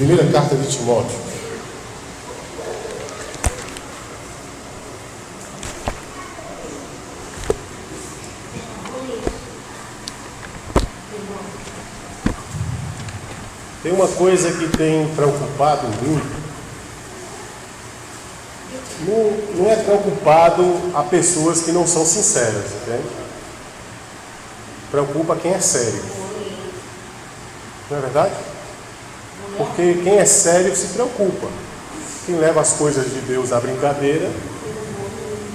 Primeira carta de Timóteo. Tem uma coisa que tem preocupado muito. Não é preocupado a pessoas que não são sinceras, entende? Preocupa quem é sério. Não é verdade? Porque quem é sério se preocupa. Quem leva as coisas de Deus à brincadeira,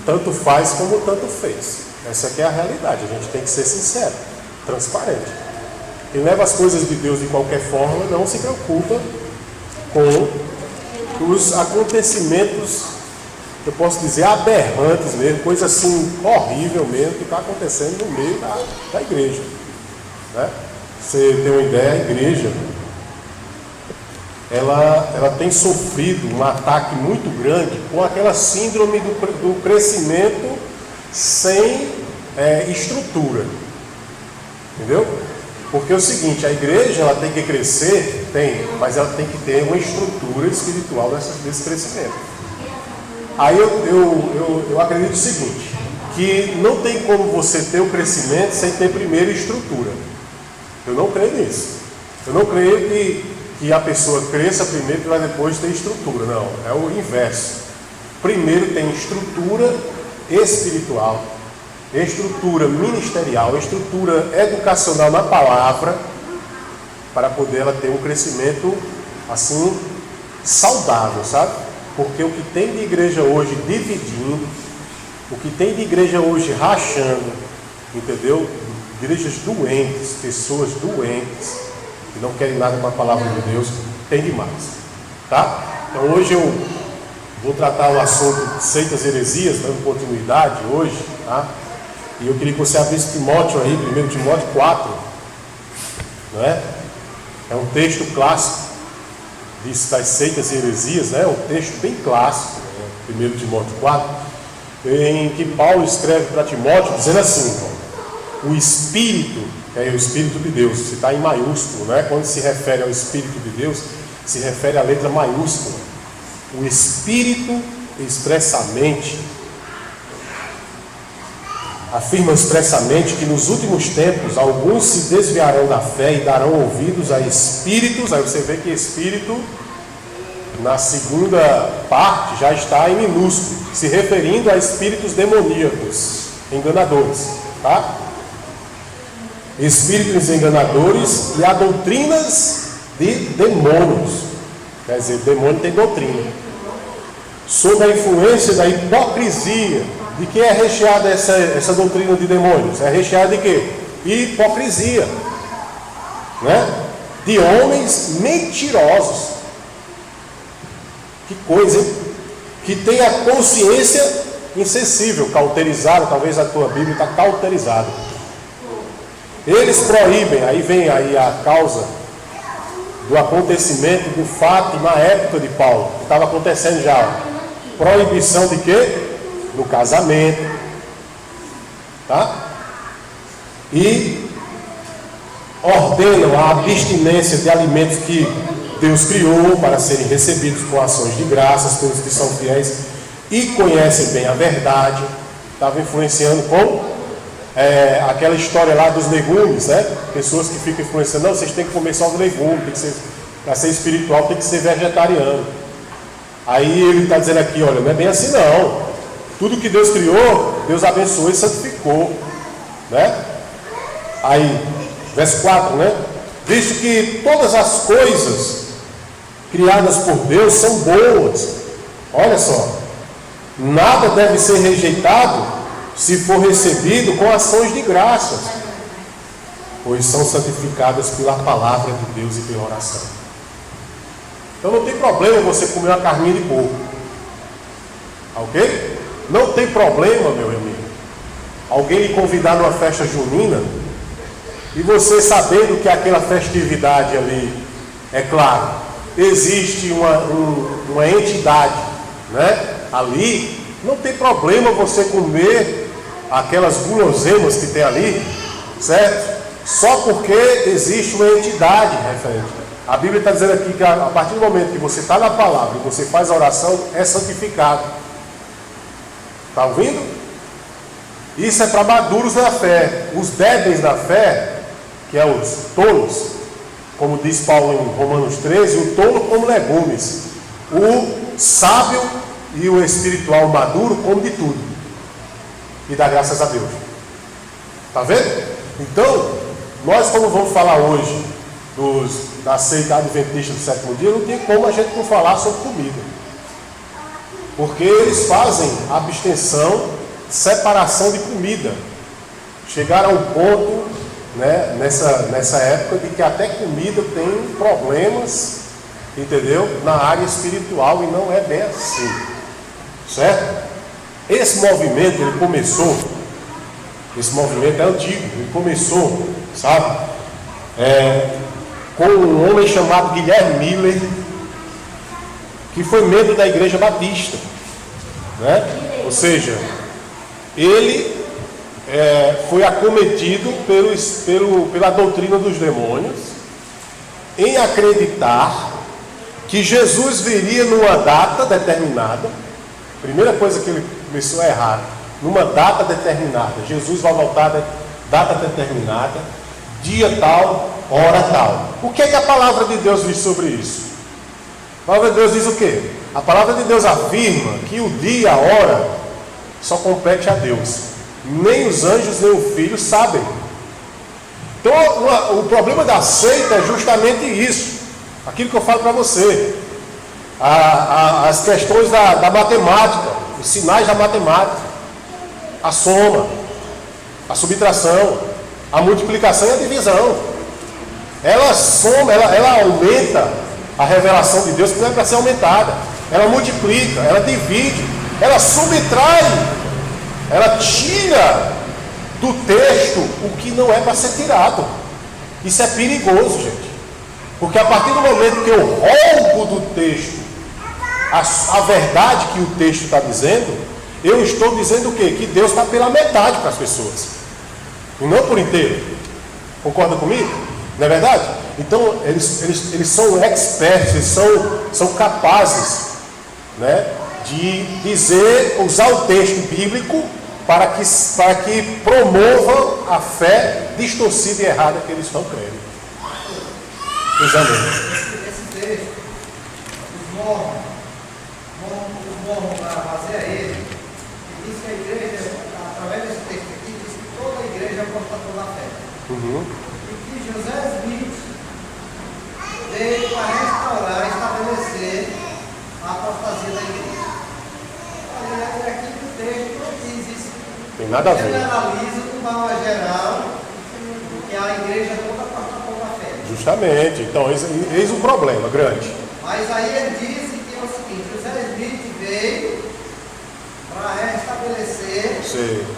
tanto faz como tanto fez. Essa aqui é a realidade. A gente tem que ser sincero, transparente. Quem leva as coisas de Deus de qualquer forma não se preocupa com os acontecimentos, eu posso dizer, aberrantes mesmo, coisa assim horrível mesmo que está acontecendo no meio da igreja, né? Você tem uma ideia, a igreja ela tem sofrido um ataque muito grande com aquela síndrome do crescimento sem estrutura, entendeu? Porque é o seguinte, a igreja ela tem que crescer, mas ela tem que ter uma estrutura espiritual desse crescimento. Aí eu acredito o seguinte, que não tem como você ter o crescimento sem ter primeiro estrutura. Eu não creio nisso. Eu não creio que a pessoa cresça primeiro para depois ter estrutura. Não, é o inverso. Primeiro tem estrutura espiritual, estrutura ministerial, estrutura educacional na palavra, para poder ela ter um crescimento assim saudável, sabe? Porque o que tem de igreja hoje dividindo, o que tem de igreja hoje rachando, entendeu? Igrejas doentes, pessoas doentes, que não querem nada com a palavra de Deus, tem demais, tá? Então hoje eu vou tratar o assunto de seitas e heresias, dando continuidade hoje, tá? E eu queria que você abrisse Timóteo aí, 1 Timóteo 4, não é? É um texto clássico das seitas e heresias, né? É um texto bem clássico, né? 1 Timóteo 4, em que Paulo escreve para Timóteo dizendo assim: o Espírito, que é o Espírito de Deus, se está em maiúsculo, né? Quando se refere ao Espírito de Deus, se refere à letra maiúscula. O Espírito expressamente afirma expressamente que nos últimos tempos alguns se desviarão da fé e darão ouvidos a espíritos. Aí você vê que espírito na segunda parte já está em minúsculo, se referindo a espíritos demoníacos, enganadores, tá? Espíritos enganadores e a doutrinas de demônios. Quer dizer, demônio tem doutrina. Sob a influência da hipocrisia. De que é recheada essa doutrina de demônios? É recheada de quê? Hipocrisia, né? De homens mentirosos. Que coisa, hein? Que tem a consciência insensível, cauterizada. Talvez a tua Bíblia está cauterizada. Eles proíbem, aí vem aí a causa do acontecimento, do fato na época de Paulo, que estava acontecendo já. Proibição de quê? No casamento, tá? E ordenam a abstinência de alimentos que Deus criou para serem recebidos com ações de graças pelos que são fiéis e conhecem bem a verdade. Estava influenciando com aquela história lá dos legumes, né? Pessoas que ficam influenciando, não, vocês têm que comer só os legumes, tem que ser, para ser espiritual tem que ser vegetariano. Aí ele está dizendo aqui, olha, não é bem assim não. Tudo que Deus criou, Deus abençoou e santificou, né? Aí, verso 4, né? Visto que todas as coisas criadas por Deus são boas. Olha só, nada deve ser rejeitado se for recebido com ações de graças, pois são santificadas pela palavra de Deus e pela oração. Então não tem problema você comer uma carninha de porco, ok? Não tem problema, meu amigo, alguém lhe convidar numa festa junina e você sabendo que aquela festividade ali, é claro, existe uma entidade, né? Ali, não tem problema você comer aquelas guloseimas que tem ali, certo? Só porque existe uma entidade referente. A Bíblia está dizendo aqui que a partir do momento que você está na palavra e você faz a oração, é santificado. Está ouvindo? Isso é para maduros na fé. Os débeis da fé, que é os tolos, como diz Paulo em Romanos 13, o tolo come legumes. O sábio e o espiritual maduro come de tudo. E dá graças a Deus. Está vendo? Então, nós como vamos falar hoje da seita adventista do sétimo dia, não tem como a gente não falar sobre comida. Porque eles fazem abstenção, separação de comida. Chegaram ao ponto, né, nessa época, de que até comida tem problemas, entendeu? Na área espiritual, e não é bem assim. Certo? Esse movimento, ele começou, esse movimento é antigo, ele começou, sabe? Com um homem chamado Guilherme Miller, que foi membro da Igreja Batista, né? Ou seja, ele foi acometido pela doutrina dos demônios, em acreditar que Jesus viria numa data determinada. Primeira coisa que ele começou a errar, numa data determinada, Jesus vai voltar data determinada, dia tal, hora tal. O que é que a palavra de Deus diz sobre isso? A palavra de Deus diz o quê? A palavra de Deus afirma que o dia e a hora só compete a Deus. Nem os anjos nem o filho sabem. Então o problema da seita é justamente isso. Aquilo que eu falo para você. As questões da matemática, os sinais da matemática, a soma, a subtração, a multiplicação e a divisão. Ela soma, ela aumenta a revelação de Deus, que não é para ser aumentada. Ela multiplica, ela divide, ela subtrai, ela tira do texto o que não é para ser tirado. Isso é perigoso, gente. Porque a partir do momento que eu roubo do texto a verdade que o texto está dizendo, eu estou dizendo o quê? Que Deus está pela metade para as pessoas, e não por inteiro. Concorda comigo? Não é verdade? Então, eles são experts, eles são capazes, né, de usar o texto bíblico para que promovam a fé distorcida e errada que eles estão crendo. Esse texto, os mormons para fazer ele, diz que a igreja, através desse texto aqui, diz que toda a igreja é um portador da fé. E que José Smith veio para restaurar e estabelecer a apostasia da igreja. Olha, aqui no texto não diz isso. Tem nada a ver. Ele analisa de uma forma geral que a igreja toda é portador da fé. Justamente. Então, eis um problema grande. Mas aí ele diz que é o seguinte: José Smith veio para restabelecer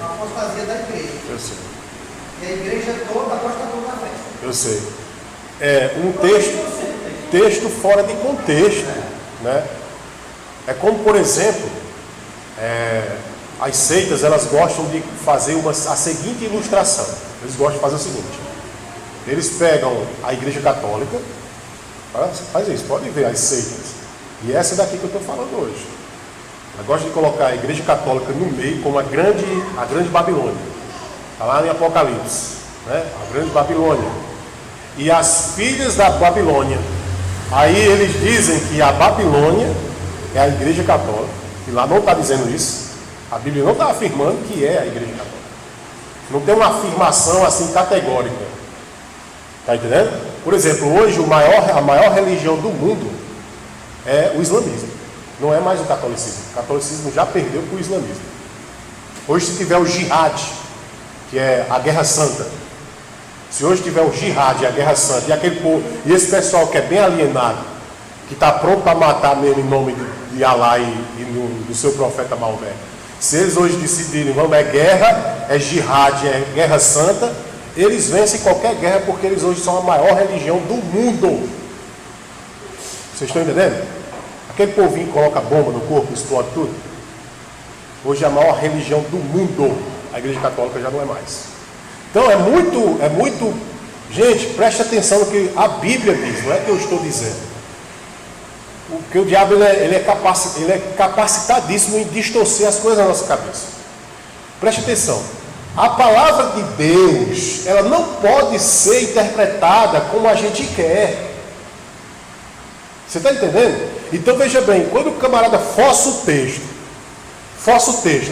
a apostasia da igreja. Eu sei. E a igreja toda gosta da fé. Eu sei. É um texto fora de contexto, né? É como, por exemplo, as seitas, elas gostam de fazer a seguinte ilustração. Eles gostam de fazer o seguinte: eles pegam a igreja católica, faz isso, pode ver as seitas, e essa daqui que eu estou falando hoje. Ela gosta de colocar a igreja católica no meio como a grande Babilônia. Está lá em Apocalipse, né? A grande Babilônia. E as filhas da Babilônia. Aí eles dizem que a Babilônia é a igreja católica. E lá não está dizendo isso. A Bíblia não está afirmando que é a igreja católica. Não tem uma afirmação assim categórica. Está entendendo? Por exemplo, hoje a maior religião do mundo é o islamismo. Não é mais o catolicismo. O catolicismo já perdeu para o islamismo. Hoje, se tiver o jihad, que é a guerra santa, se hoje tiver o jihad e a guerra santa, e aquele povo, e esse pessoal que é bem alienado, que está pronto para matar mesmo em nome de Alá e do seu profeta Maomé, se eles hoje decidirem, vamos, é guerra, é jihad, é guerra santa, eles vencem qualquer guerra, porque eles hoje são a maior religião do mundo. Vocês estão entendendo? Aquele povinho que coloca bomba no corpo, explode tudo. Hoje é a maior religião do mundo. A igreja católica já não é mais. Então é muito Gente, preste atenção no que a Bíblia diz, não é que eu estou dizendo. Porque o diabo ele é capacitadíssimo em distorcer as coisas na nossa cabeça. Preste atenção. A palavra de Deus, ela não pode ser interpretada como a gente quer. Você está entendendo? Então veja bem, quando o camarada força o texto,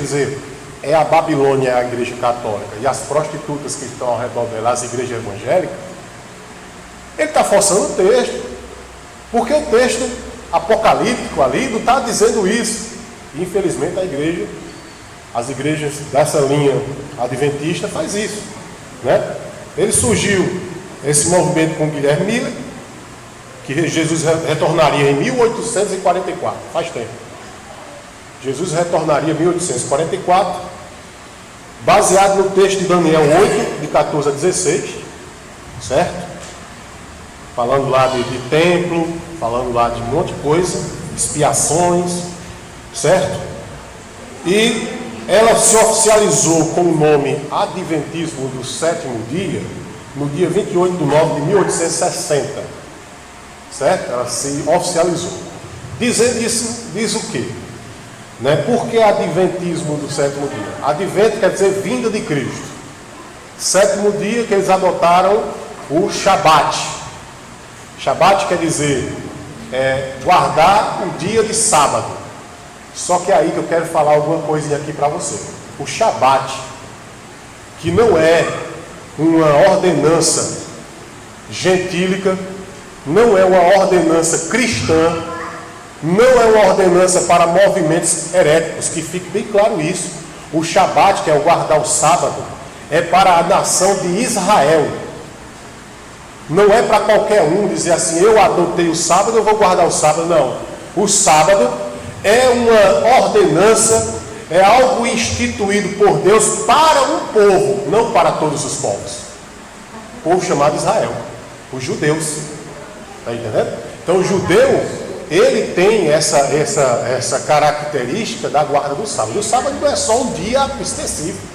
dizer, é a Babilônia, a igreja católica, e as prostitutas que estão ao redor dela, as igrejas evangélicas, ele está forçando o texto, porque o texto apocalíptico ali não está dizendo isso. E, infelizmente as igrejas dessa linha adventista faz isso, né? Ele surgiu, esse movimento com Guilherme Miller, que Jesus retornaria em 1844, faz tempo. Jesus retornaria em 1844, baseado no texto de Daniel 8, de 14 a 16, certo? Falando lá de templo, falando lá de um monte de coisa, expiações, certo? E ela se oficializou com o nome Adventismo do Sétimo Dia, no dia 28 de nove de 1860, certo? Ela se oficializou. Dizendo isso, diz o quê? Né? Por que Adventismo do Sétimo Dia? Advento quer dizer vinda de Cristo. Sétimo dia que eles adotaram o Shabat. Shabat quer dizer guardar o dia de sábado. Só que é aí que eu quero falar alguma coisinha aqui para você. O Shabat, que não é uma ordenança gentílica, não é uma ordenança cristã, não é uma ordenança para movimentos heréticos, que fique bem claro isso. O Shabat, que é o guardar o sábado, é para a nação de Israel. Não é para qualquer um dizer assim, eu adotei o sábado, eu vou guardar o sábado. Não. O sábado é uma ordenança, é algo instituído por Deus para um povo, não para todos os povos. O povo chamado Israel, os judeus. Está entendendo? Então o judeu, ele tem essa característica da guarda do sábado. O sábado não é só um dia específico.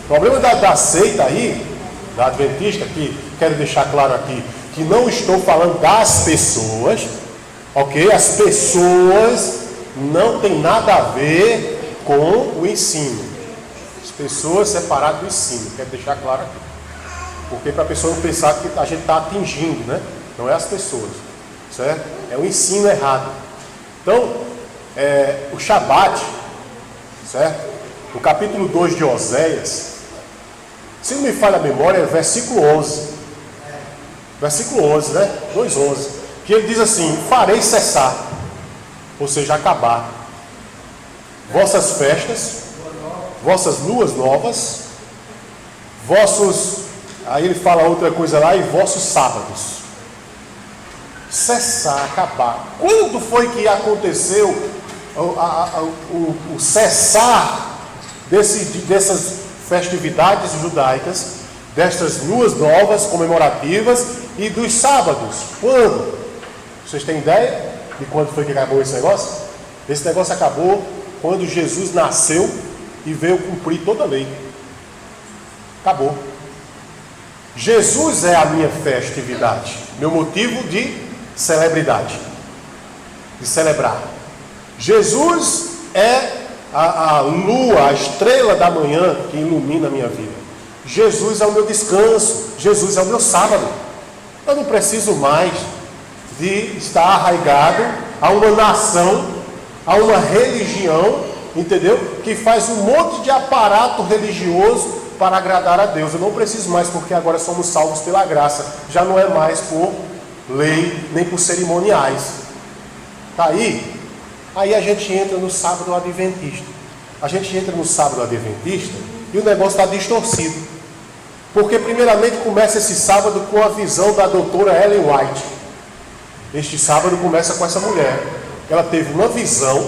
O problema da seita aí, da adventista, que quero deixar claro aqui, que não estou falando das pessoas, ok? As pessoas não tem nada a ver com o ensino. As pessoas separadas do ensino, quero deixar claro aqui. Porque para a pessoa não pensar que a gente está atingindo, né? Não é as pessoas, certo? É o ensino errado. Então, o Shabat, certo? No capítulo 2 de Oséias, se não me falha a memória, é versículo 11. Versículo 11, né? 2:11. Que ele diz assim: farei cessar, ou seja, acabar, vossas festas, vossas luas novas, aí ele fala outra coisa lá, e vossos sábados. Cessar, acabar. Quando foi que aconteceu o cessar dessas festividades judaicas, destas luas novas comemorativas e dos sábados? Quando? Vocês têm ideia de quando foi que acabou esse negócio? Esse negócio acabou quando Jesus nasceu e veio cumprir toda a lei. Acabou. Jesus é a minha festividade, meu motivo de celebridade, de celebrar. Jesus é a lua, a estrela da manhã que ilumina a minha vida. Jesus é o meu descanso, Jesus é o meu sábado. Eu não preciso mais de estar arraigado a uma nação, a uma religião, entendeu? Que faz um monte de aparato religioso para agradar a Deus. Eu não preciso mais, porque agora somos salvos pela graça. Já não é mais por lei, nem por cerimoniais. Tá aí? Aí a gente entra no sábado adventista. A gente entra no sábado adventista e o negócio está distorcido. Porque primeiramente começa esse sábado com a visão da doutora Ellen White. Este sábado começa com essa mulher. Ela teve uma visão,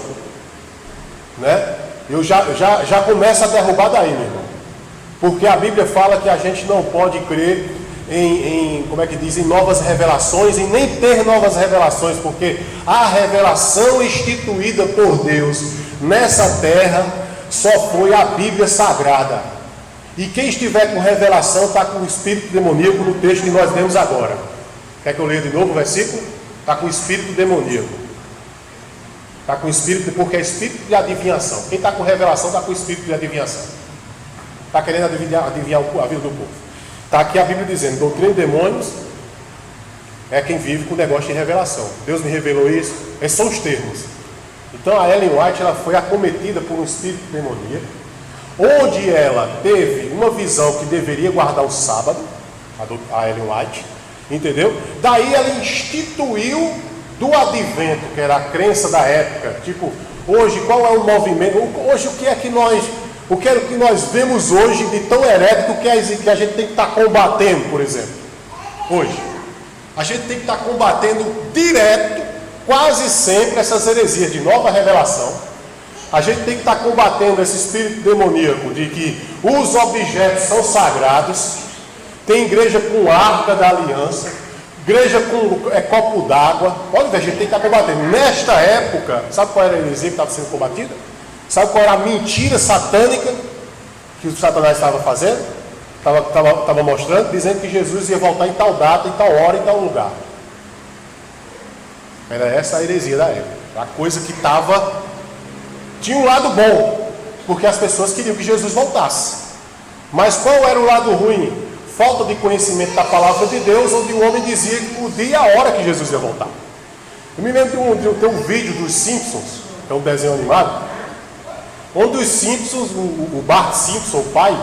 né? Eu já começo a derrubar daí, meu irmão. Porque a Bíblia fala que a gente não pode crer em novas revelações, e nem ter novas revelações, porque a revelação instituída por Deus nessa terra só foi a Bíblia Sagrada. E quem estiver com revelação está com o espírito demoníaco no texto que nós lemos agora. Quer que eu leia de novo o versículo? Está com o espírito demoníaco. Está com o espírito, porque é espírito de adivinhação. Quem está com revelação está com o espírito de adivinhação. Está querendo adivinhar a vida do povo. Está aqui a Bíblia dizendo: doutrina de demônios é quem vive com o negócio de revelação. Deus me revelou isso. Esses são os termos. Então a Ellen White, ela foi acometida por um espírito demoníaco, onde ela teve uma visão que deveria guardar o sábado, a Ellen White, entendeu? Daí ela instituiu do advento, que era a crença da época. Tipo, hoje qual é o movimento? Hoje o que é que nós vemos hoje de tão herético que a gente tem que estar combatendo, por exemplo? Hoje a gente tem que estar combatendo direto, quase sempre, essas heresias de nova revelação. A gente tem que estar combatendo esse espírito demoníaco de que os objetos são sagrados. Tem igreja com arca da aliança, igreja com copo d'água. Pode ver, a gente tem que estar combatendo. Nesta época, sabe qual era a heresia que estava sendo combatida? Sabe qual era a mentira satânica que o Satanás estava fazendo? Estava mostrando, dizendo que Jesus ia voltar em tal data, em tal hora, em tal lugar. Era essa a heresia da época. A coisa que tinha um lado bom, porque as pessoas queriam que Jesus voltasse. Mas qual era o lado ruim? Falta de conhecimento da palavra de Deus, onde o homem dizia o dia e a hora que Jesus ia voltar. Eu me lembro de um vídeo dos Simpsons, que é um desenho animado, onde os Simpsons, o Bart Simpson, o pai,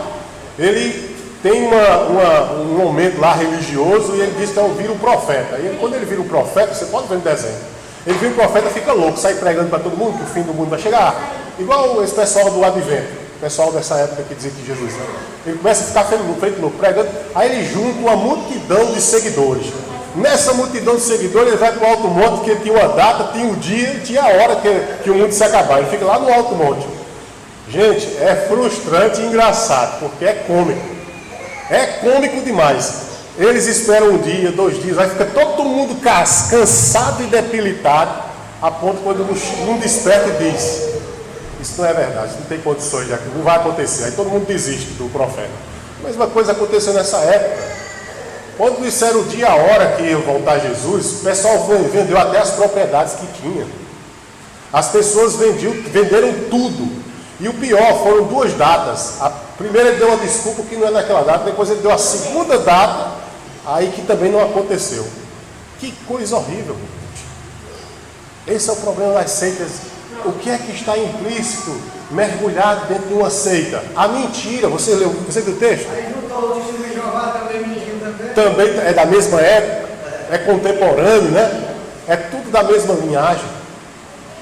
ele tem um momento lá religioso, e ele diz que é ouvir o profeta. E quando ele vira o profeta, você pode ver no desenho, ele vira o profeta, fica louco, sai pregando para todo mundo que o fim do mundo vai chegar, igual esse pessoal do advento, o pessoal dessa época que dizia que Jesus, né? Ele começa a ficar feito louco, pregando. Aí ele junta uma multidão de seguidores. Nessa multidão de seguidores, ele vai para o alto monte, que ele tinha uma data, tinha o dia, tinha a hora que o mundo se acabar. Ele fica lá no alto monte. Gente, é frustrante e engraçado, porque é cômico. É cômico demais. Eles esperam um dia, 2 dias, vai ficar todo mundo cansado e debilitado, a ponto que quando um desperta e diz: isso não é verdade, não tem condições, não vai acontecer. Aí todo mundo desiste do profeta. A mesma coisa aconteceu nessa época. Quando disseram o dia, a hora que ia voltar Jesus, o pessoal vendeu até as propriedades que tinha. As pessoas venderam tudo. E o pior, foram 2 datas. A primeira ele deu uma desculpa que não é naquela data, depois ele deu a segunda data, aí que também não aconteceu. Que coisa horrível. Esse é o problema das seitas. O que é que está implícito, mergulhado dentro de uma seita? A mentira. Você viu o texto? Aí juntou o testemunho de Jeová também, mentindo também. Também é da mesma época, é contemporâneo, né? É tudo da mesma linhagem.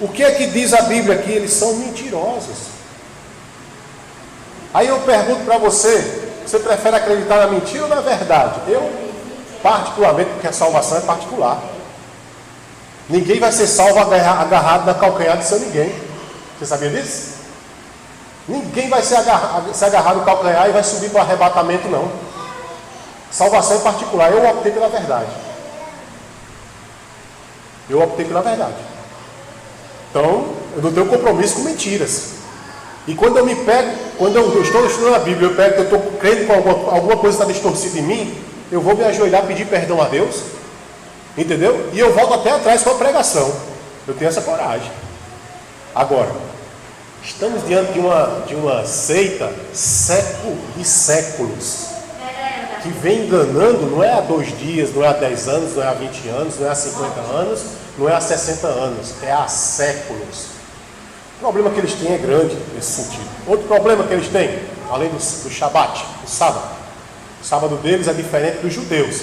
O que é que diz a Bíblia aqui? Eles são mentirosos. Aí eu pergunto para você: você prefere acreditar na mentira ou na verdade? Eu, particularmente, porque a salvação é particular. Ninguém vai ser salvo agarrado na calcanhar de seu ninguém. Você sabia disso? Ninguém vai se agarrar no calcanhar e vai subir para o arrebatamento, não. Salvação é particular. Eu optei pela verdade. Então, eu não tenho compromisso com mentiras. E quando eu estou estudando a Bíblia, eu pego que eu estou crendo que alguma coisa está distorcida em mim, eu vou me ajoelhar, pedir perdão a Deus, entendeu? E eu volto até atrás com a pregação. Eu tenho essa coragem. Agora, estamos diante de uma seita século e séculos, que vem enganando, não é há 2 dias, não é há 10 anos, não é há 20 anos, não é há 50 anos, não é há 60 anos, é há séculos. O problema que eles têm é grande nesse sentido. Outro problema que eles têm, além do Shabat, o sábado. O sábado deles é diferente dos judeus.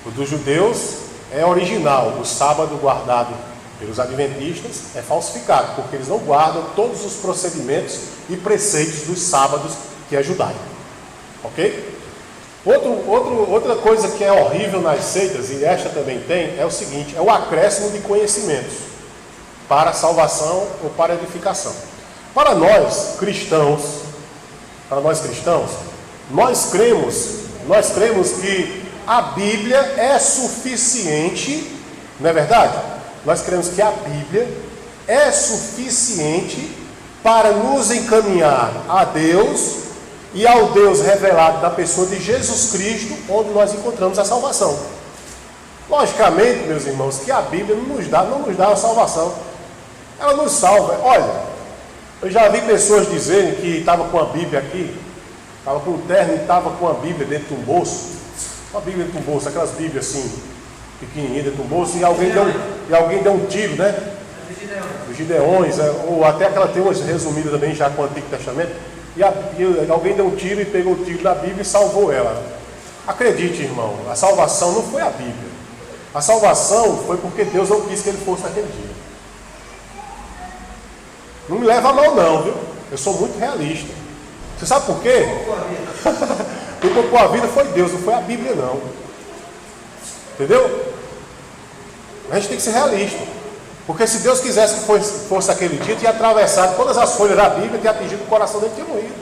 O dos judeus é original. O sábado guardado pelos adventistas é falsificado, porque eles não guardam todos os procedimentos e preceitos dos sábados, que é judaico. Ok? Outra coisa que é horrível nas seitas, e esta também tem, é o seguinte: é o acréscimo de conhecimentos para a salvação ou para a edificação. Para nós cristãos, nós cremos que a Bíblia é suficiente, não é verdade? Nós cremos que a Bíblia é suficiente para nos encaminhar a Deus e ao Deus revelado na pessoa de Jesus Cristo, onde nós encontramos a salvação. Logicamente, meus irmãos, que a Bíblia não nos dá a salvação. Ela nos salva. Olha, eu já vi pessoas dizerem que estava com a Bíblia aqui, estava com um terno e estava com a Bíblia dentro de um bolso. Uma Bíblia dentro de um bolso, aquelas Bíblias assim, pequenininhas dentro de um bolso, e alguém deu um tiro, né? Os Gideões, ou até aquela tem umas resumidas também já com o Antigo Testamento, e alguém deu um tiro e pegou o tiro da Bíblia e salvou ela. Acredite, irmão, a salvação não foi a Bíblia. A salvação foi porque Deus não quis que ele fosse naquele dia. Não me leva a mal não, viu? Eu sou muito realista. Você sabe por quê? Quem poupou a vida foi Deus, não foi a Bíblia não. Entendeu? A gente tem que ser realista. Porque se Deus quisesse que fosse aquele dia, tinha atravessado todas as folhas da Bíblia, tinha atingido o coração dele e tinha morrido.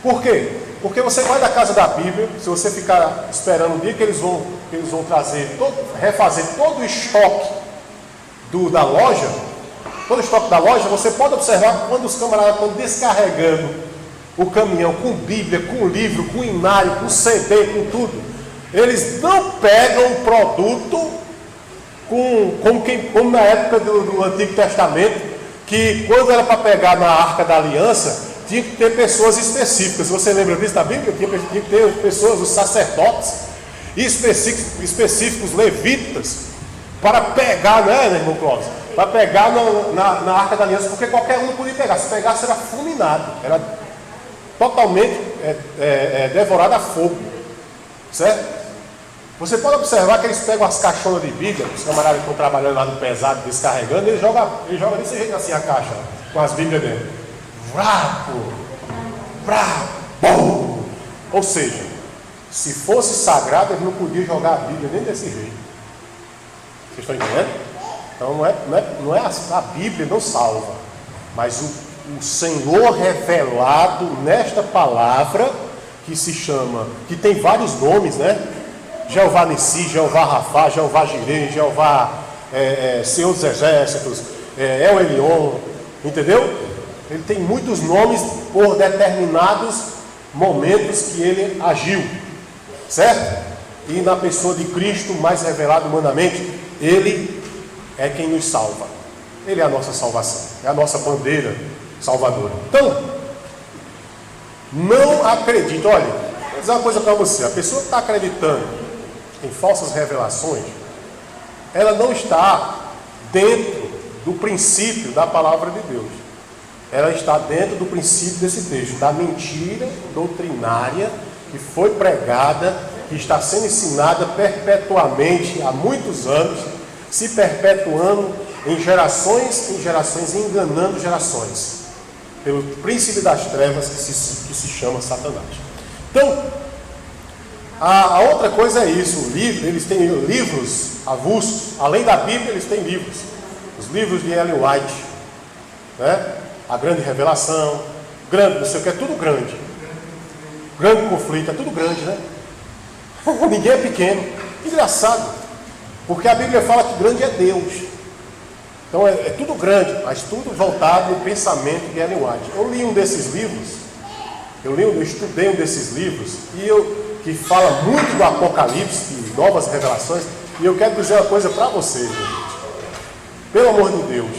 Por quê? Porque você vai da casa da Bíblia, se você ficar esperando o dia que eles vão refazer todo o estoque da loja, todo o estoque da loja, você pode observar quando os camaradas estão descarregando o caminhão com Bíblia, com livro, com inário, com CD, com tudo. Eles não pegam o produto como na época do Antigo Testamento, que quando era para pegar na Arca da Aliança, tinha que ter pessoas específicas. Você lembra disso da Bíblia? Tinha que ter pessoas, os sacerdotes, específicos levitas, para pegar, né, irmão Clóvis? Para pegar na Arca da Aliança, porque qualquer um podia pegar. Se pegasse, era fulminado, era totalmente devorado a fogo, certo? Você pode observar que eles pegam as caixonas de Bíblia, os camaradas que estão trabalhando lá no pesado, descarregando, eles jogam desse jeito assim a caixa, com as Bíblias dentro. Bom. Ou seja, se fosse sagrado, eles não podiam jogar a Bíblia nem desse jeito. Vocês estão entendendo? Então não é a Bíblia não salva, mas o Senhor revelado nesta palavra, que se chama, que tem vários nomes, né? Jeová Nissi, Jeová Rafá, Jeová Jireh, Jeová Senhor dos Exércitos, El Elyon, entendeu? Ele tem muitos nomes por determinados momentos que ele agiu, certo? E na pessoa de Cristo, mais revelado humanamente, ele é quem nos salva. Ele é a nossa salvação, é a nossa bandeira salvadora. Então, não acredite. Olha, vou dizer uma coisa para você: a pessoa que está acreditando em falsas revelações, ela não está dentro do princípio da palavra de Deus. Ela está dentro do princípio desse texto, da mentira doutrinária que foi pregada, que está sendo ensinada perpetuamente há muitos anos, se perpetuando em gerações, enganando gerações, pelo príncipe das trevas que se chama Satanás. Então, a outra coisa é isso, eles têm livros avulsos, além da Bíblia eles têm livros, os livros de Ellen White, né? A grande revelação, grande, não sei o que, é tudo grande, grande conflito, é tudo grande, né? Ninguém é pequeno, engraçado, porque a Bíblia fala que grande é Deus, então é tudo grande, mas tudo voltado no pensamento de Ellen White. Eu li um desses livros, eu estudei um desses livros, que fala muito do Apocalipse, de novas revelações, e eu quero dizer uma coisa para vocês, gente. Pelo amor de Deus,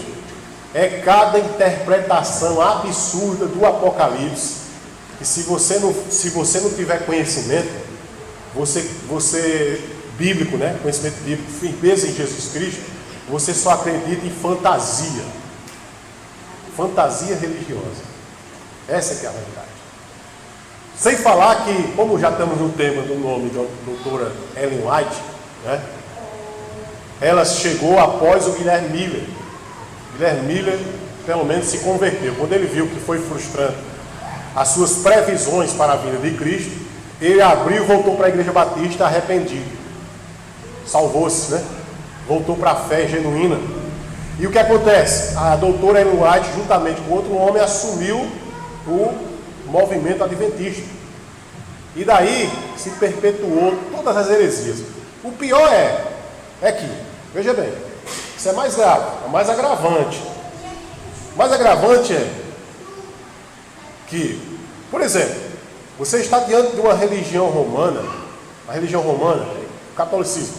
é cada interpretação absurda do Apocalipse, e se você não tiver conhecimento, você bíblico, né? Conhecimento bíblico, firmeza em Jesus Cristo, você só acredita em fantasia religiosa. Essa é que é a realidade. Sem falar que, como já estamos no tema do nome da doutora Ellen White, né? Ela chegou após o Guilherme Miller. Guilherme Miller, pelo menos, se converteu. Quando ele viu que foi frustrante as suas previsões para a vinda de Cristo, ele abriu e voltou para a Igreja Batista arrependido. Salvou-se, né? Voltou para a fé genuína. E o que acontece? A doutora Ellen White, juntamente com outro homem, assumiu o movimento adventista. E daí se perpetuou todas as heresias. O pior é que, veja bem, isso é mais grave, é mais agravante. O mais agravante é que, por exemplo, Você está diante de uma religião romana, o catolicismo,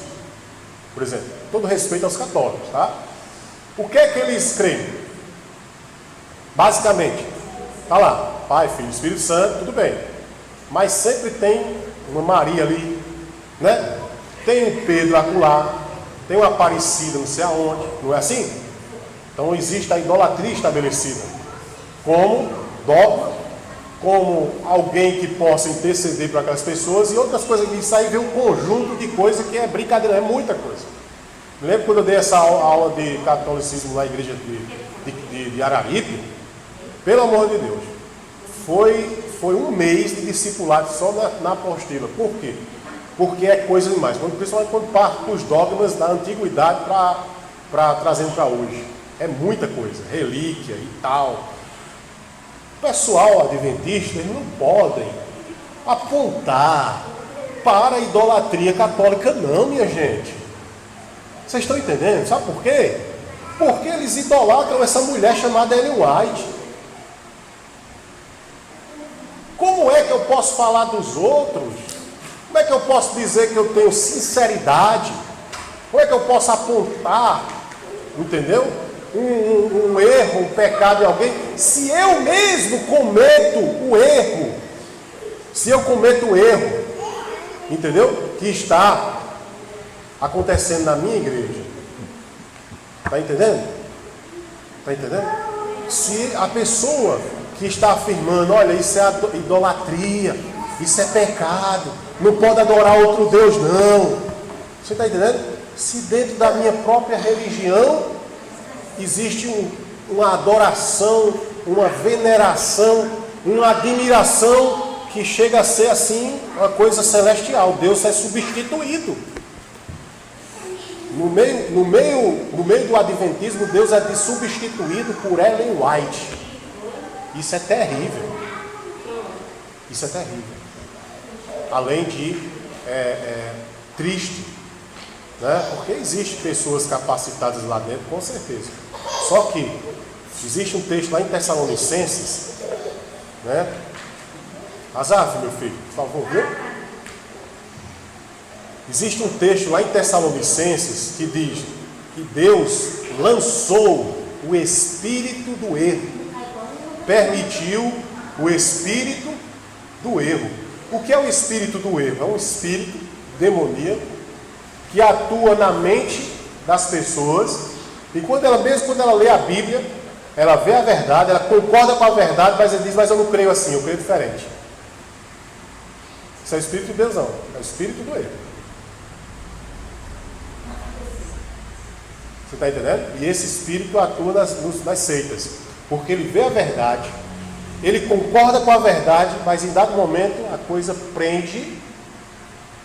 por exemplo. Todo respeito aos católicos, tá? O que é que eles creem? Basicamente, tá lá, Pai, Filho, Espírito Santo, tudo bem. Mas sempre tem uma Maria ali, né? Tem um Pedro acolá, tem uma Aparecida não sei aonde, não é assim? Então existe a idolatria estabelecida como dogma, como alguém que possa interceder para aquelas pessoas e outras coisas. Isso aí vem um conjunto de coisas que é brincadeira, é muita coisa. Me lembro quando eu dei essa aula de catolicismo na igreja de Araripe, pelo amor de Deus, foi um mês de discipulado só na apostila. Por quê? Porque é coisa demais, principalmente quando parte dos dogmas da antiguidade trazendo para hoje. É muita coisa, relíquia e tal. O pessoal adventista, eles não podem apontar para a idolatria católica não, minha gente. Vocês estão entendendo? Sabe por quê? Porque eles idolatram essa mulher chamada Ellen White. Como é que eu posso falar dos outros? Como é que eu posso dizer que eu tenho sinceridade? Como é que eu posso apontar, entendeu? Um erro, um pecado em alguém, se eu mesmo cometo o erro, entendeu? Que está acontecendo na minha igreja. Está entendendo? Está entendendo? Se a pessoa que está afirmando, olha, isso é idolatria, isso é pecado, não pode adorar outro Deus não. Você está entendendo? Se dentro da minha própria religião existe uma adoração, uma veneração, uma admiração que chega a ser assim uma coisa celestial. Deus é substituído. No meio do adventismo, Deus é substituído por Ellen White. Isso é terrível. Isso é terrível. Além de triste, né? Porque existem pessoas capacitadas lá dentro, com certeza. Só que existe um texto lá em Tessalonicenses, né? Azaf, meu filho, por favor, viu? Existe um texto lá em Tessalonicenses que diz que Deus lançou o espírito do erro, permitiu o espírito do erro. O que é o espírito do erro? É um espírito demoníaco que atua na mente das pessoas, e mesmo quando ela lê a Bíblia, ela vê a verdade, ela concorda com a verdade, mas ela diz, mas eu não creio assim, eu creio diferente. Isso é o espírito de Deus, não, é o espírito do erro. Você está entendendo? E esse espírito atua nas seitas, porque ele vê a verdade, ele concorda com a verdade, mas em dado momento a coisa prende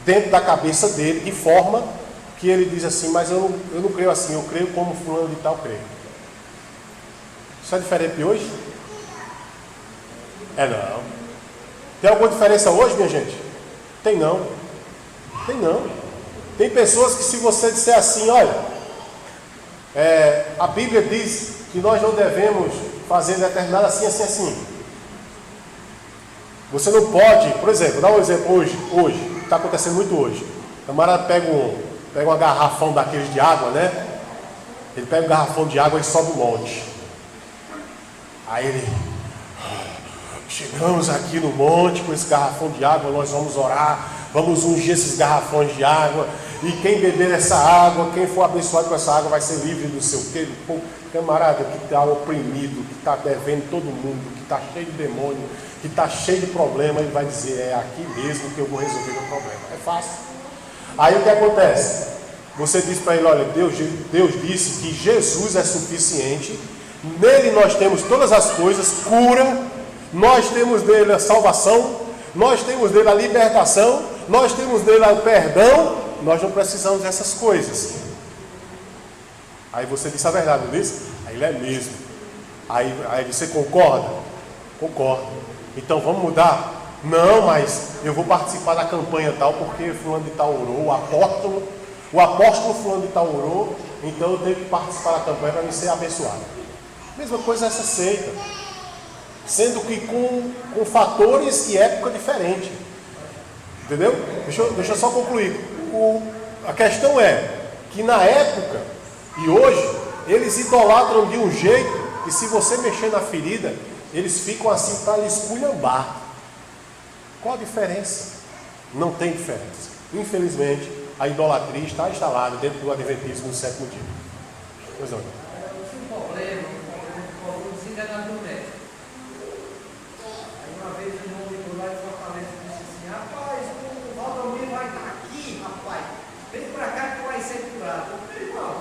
dentro da cabeça dele, de forma que ele diz assim, mas eu não creio assim, eu creio como fulano de tal creio. Isso é diferente de hoje? É não. Tem alguma diferença hoje, minha gente? Tem não. Tem não. Tem pessoas que se você disser assim, olha, a Bíblia diz que nós não devemos fazer determinado assim, assim, assim. Você não pode, por exemplo, dá um exemplo hoje. Está acontecendo muito hoje. O camarada pega um garrafão daqueles de água, né? Ele pega um garrafão de água e sobe um monte. Aí ele, chegamos aqui no monte com esse garrafão de água, nós vamos orar, vamos ungir esses garrafões de água, e quem beber essa água, quem for abençoado com essa água, vai ser livre do seu quê? Do camarada que está oprimido, que está devendo todo mundo, que está cheio de demônio, que está cheio de problema, ele vai dizer, é aqui mesmo que eu vou resolver meu problema. É fácil. Aí o que acontece? Você diz para ele, olha, Deus disse que Jesus é suficiente, nele nós temos todas as coisas, cura, nós temos nele a salvação, nós temos nele a libertação, nós temos nele o perdão, nós não precisamos dessas coisas. Aí você disse a verdade, não disse? Aí ele é mesmo. Aí você concorda? Concordo. Então vamos mudar? Não, mas eu vou participar da campanha tal, porque fulano de tal orou, o apóstolo fulano de tal orou, então eu tenho que participar da campanha para me ser abençoado. Mesma coisa essa seita. sendo que com fatores e época diferentes. Entendeu? Deixa eu só concluir. A questão é que na época e hoje, eles idolatram de um jeito que se você mexer na ferida, eles ficam assim para lhe esculhambar. Qual a diferença? Não tem diferença. Infelizmente, a idolatria está instalada dentro do adventismo no sétimo dia. Pois não. Um problema, o desenganado do médico. Aí uma vez um homem do lado de Fortaleza disse assim: rapaz, o Valdomiro vai estar aqui, rapaz. Vem pra cá que vai ser curado. Meu irmão,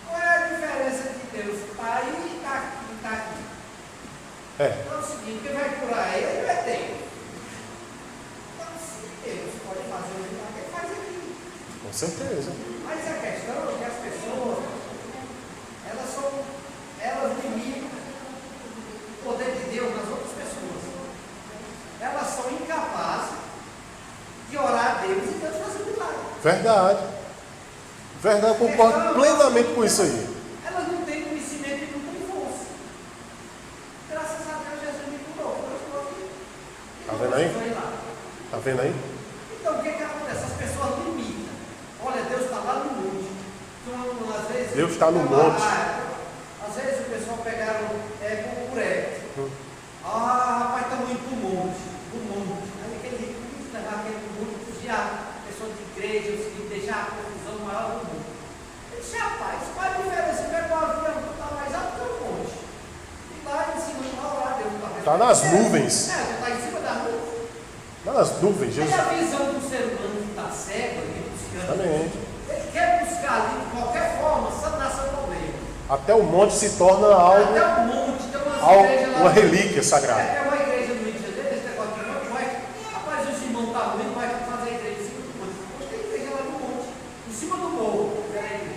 qual é a diferença de Deus? Está aí e está aqui. Então é o seguinte: quem vai curar ele vai ter. Então, se Deus pode fazer o milagre, ele faz aqui. Com certeza. Mas a questão é que as pessoas, elas limitam o poder de Deus nas outras pessoas. Elas são incapazes de orar a Deus e Deus fazer um milagre. Verdade. Verdade, eu concordo plenamente com isso aí. Elas não têm conhecimento e não têm força. Graças a Deus, Jesus me curou. Eu estou aqui. Está vendo aí? Está vendo aí? Então, o que acontece? As pessoas limitam. Olha, Deus está lá no monte. Então, às vezes, Deus está no monte. Às vezes o pessoal pegaram por ela. Rapaz, estamos indo para o monte. Aí aquele levar aquele monte, fugir a pessoa de igreja, o seguinte, deixar a confusão maior do mundo. Eu disse, rapaz, qual é a diferença? Pega um avião que está mais alto que o monte. E lá em cima não vai orar, Deus está Está nas nuvens. está em cima da nuvem. Está nas nuvens, Jesus. Aí a visão do ser humano que está cego, Exatamente. ele quer buscar ali de qualquer forma, sanação problema. Até o monte se torna algo, Até o monte, tem umas igrejas lá. uma relíquia sagrada. Tem uma igreja no Rio de Janeiro, esse negócio de monte, vai. Rapaz, os irmãos estão ruim, vai fazer a igreja em cima do monte. Hoje tem igreja lá no monte, em cima do morro.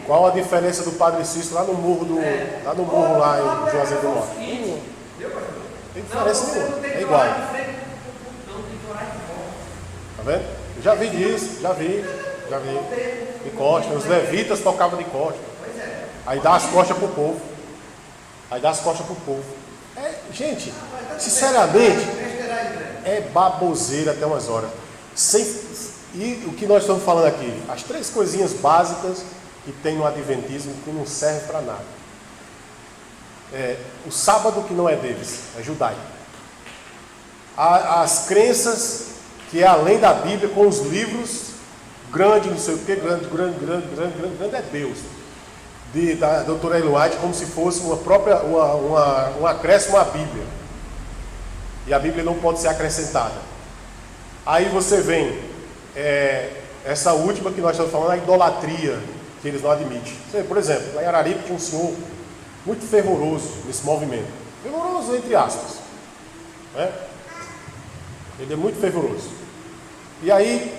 Qual a diferença do Padre Cícero lá no morro lá em Juazeiro do Norte? Tem diferença nenhuma. É igual. Não, tem que orar de volta. Tá vendo? Eu já vi disso, já vi. De costa, os levitas tocavam de costa. Aí dá as costas pro povo. Gente, sinceramente, é baboseira até umas horas. E o que nós estamos falando aqui? As três coisinhas básicas que tem no adventismo que não serve para nada. O sábado que não é deles, é judaico. As crenças que é além da Bíblia, com os livros grande, não sei o que, grande é Deus. Da doutora Ellen White, como se fosse um acréscimo à Bíblia. E a Bíblia não pode ser acrescentada. Aí você vem, essa última que nós estamos falando, a idolatria, que eles não admitem. Por exemplo, lá em Araripe tinha um senhor muito fervoroso nesse movimento. Fervoroso, entre aspas. Ele é muito fervoroso. E aí,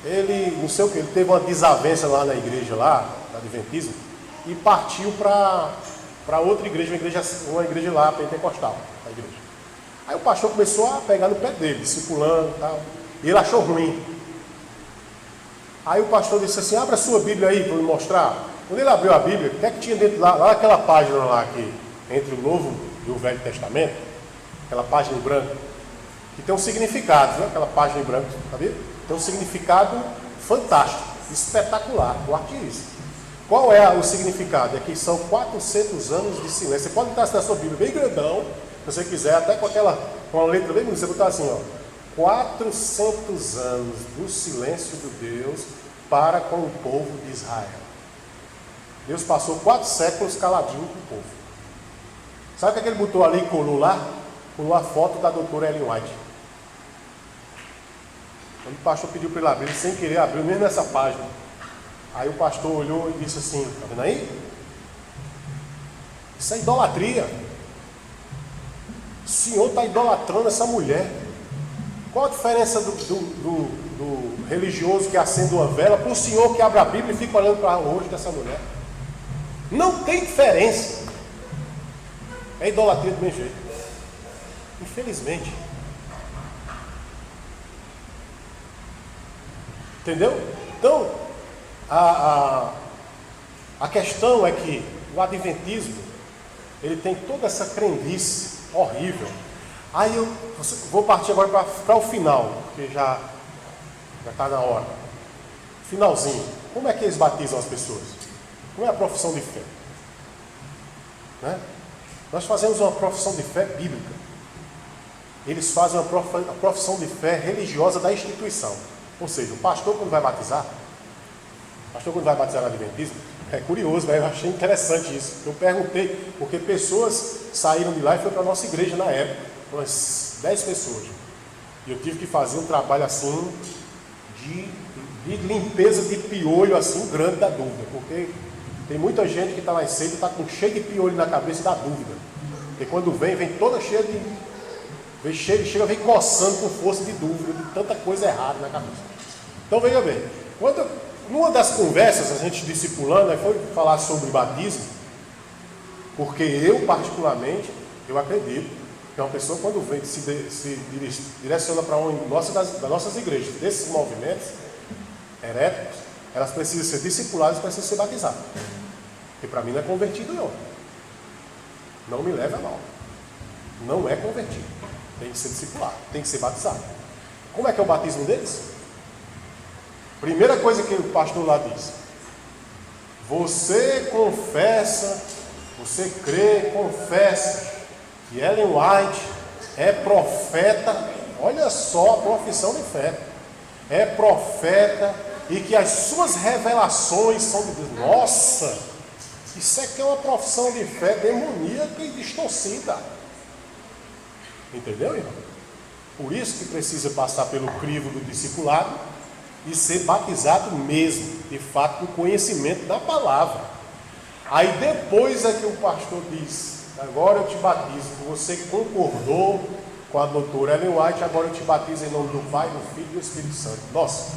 ele, não sei o que, ele teve uma desavença lá na igreja, lá, na Adventismo, e partiu para outra igreja, uma igreja lá, pentecostal, a igreja. Aí o pastor começou a pegar no pé dele, discipulando e tal, e ele achou ruim. Aí o pastor disse assim, abra a sua Bíblia aí para me mostrar. Quando ele abriu a Bíblia, o que é que tinha dentro lá naquela página lá, aqui, entre o Novo e o Velho Testamento, aquela página em branco, que tem um significado, viu? Aquela página em branco, tá vendo? Tem um significado fantástico, espetacular, o artista. Qual é o significado? É que são 400 anos de silêncio. Você pode botar assim na sua Bíblia, bem grandão, se você quiser, até com uma letra bem bonita, você botar assim, ó, 400 anos do silêncio de Deus para com o povo de Israel. Deus passou 4 séculos caladinho com o povo. Sabe o que ele botou ali e colou lá? Colou a foto da doutora Ellen White. Quando o pastor pediu para ele abrir, ele sem querer abriu mesmo nessa página. Aí o pastor olhou e disse assim, tá vendo aí? Isso é idolatria. O senhor está idolatrando essa mulher. Qual a diferença do religioso que acende uma vela para o senhor que abre a Bíblia e fica olhando para o rosto dessa mulher? Não tem diferença. É idolatria do mesmo jeito. Infelizmente. Entendeu? Então, a questão é que o adventismo, ele tem toda essa crendice horrível. Aí eu vou partir agora para o final, porque já está na hora. Finalzinho. Como é que eles batizam as pessoas? Como é a profissão de fé? Né? Nós fazemos uma profissão de fé bíblica. Eles fazem a profissão de fé religiosa da instituição. Ou seja, o pastor quando vai batizar no Adventismo, é curioso, né? Eu achei interessante isso. Eu perguntei, porque pessoas saíram de lá e foram para a nossa igreja na época, umas 10 pessoas. E eu tive que fazer um trabalho assim, de limpeza de piolho assim, grande da dúvida, porque tem muita gente que está lá cedo e está cheio de piolho na cabeça e dá dúvida. Porque quando vem toda cheia de... Vem coçando com força de dúvida, de tanta coisa errada na cabeça. Então veja bem, numa das conversas, a gente discipulando, aí foi falar sobre batismo, porque eu particularmente, eu acredito que uma pessoa quando vem se direciona para uma das nossas igrejas, desses movimentos heréticos, elas precisam ser discipuladas e precisam ser batizadas. E para mim não é convertido não. Não me leve a mal. Não é convertido. Tem que ser discipulado, tem que ser batizado. Como é que é o batismo deles? Primeira coisa que o pastor lá diz: você confessa, você crê, confessa que Ellen White é profeta. Olha só a profissão de fé. É profeta e que as suas revelações são de Deus. Nossa, isso aqui é uma profissão de fé demoníaca e distorcida. Entendeu, irmão? Por isso que precisa passar pelo crivo do discipulado e ser batizado mesmo, de fato, com conhecimento da palavra. Aí depois é que o pastor diz: agora eu te batizo, você concordou com a doutora Ellen White, agora eu te batizo em nome do Pai, do Filho e do Espírito Santo. Nossa,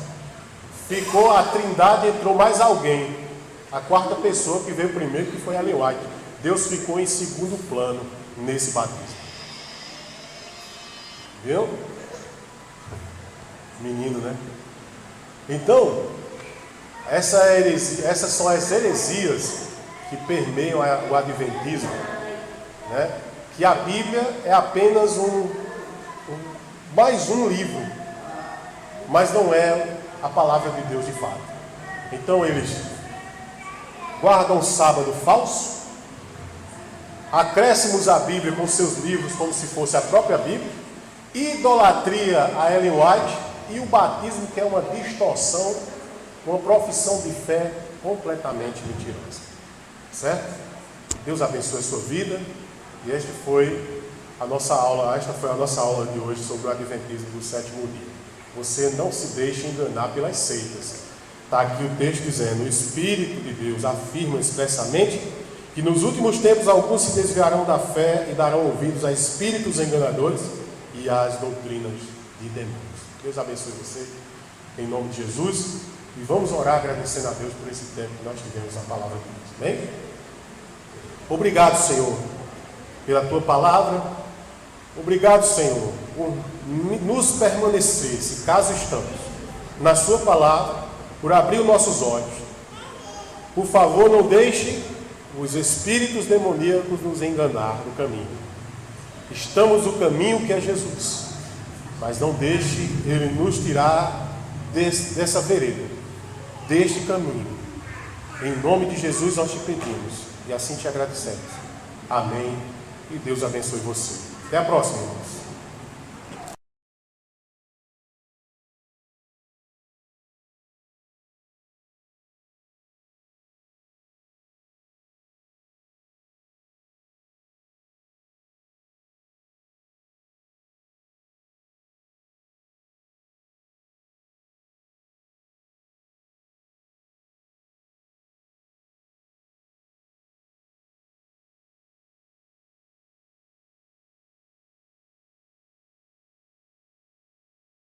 ficou a trindade, entrou mais alguém. A quarta pessoa que veio primeiro, que foi Ellen White. Deus ficou em segundo plano nesse batismo. Viu? Menino, né? Então, essas são as heresias que permeiam o adventismo, né? Que a Bíblia é apenas mais um livro, mas não é a palavra de Deus de fato. Então eles guardam o sábado falso, acréscimos à Bíblia com seus livros como se fosse a própria Bíblia, idolatria a Ellen White e o batismo, que é uma distorção, uma profissão de fé completamente mentirosa. Certo? Deus abençoe a sua vida. E esta foi a nossa aula de hoje sobre o Adventismo do sétimo dia. Você não se deixe enganar pelas seitas. Está aqui o texto dizendo: o Espírito de Deus afirma expressamente que nos últimos tempos alguns se desviarão da fé e darão ouvidos a espíritos enganadores e às doutrinas de demônios. Deus abençoe você, em nome de Jesus, e vamos orar agradecendo a Deus por esse tempo que nós tivemos a palavra de Deus. Amém? Obrigado, Senhor, pela Tua palavra. Obrigado, Senhor, por nos permanecer, se caso estamos, na Sua palavra, por abrir os nossos olhos. Por favor, não deixe os espíritos demoníacos nos enganar no caminho. Estamos no caminho que é Jesus, mas não deixe Ele nos tirar dessa vereda, deste caminho. Em nome de Jesus nós te pedimos e assim te agradecemos. Amém. E Deus abençoe você. Até a próxima, irmãos.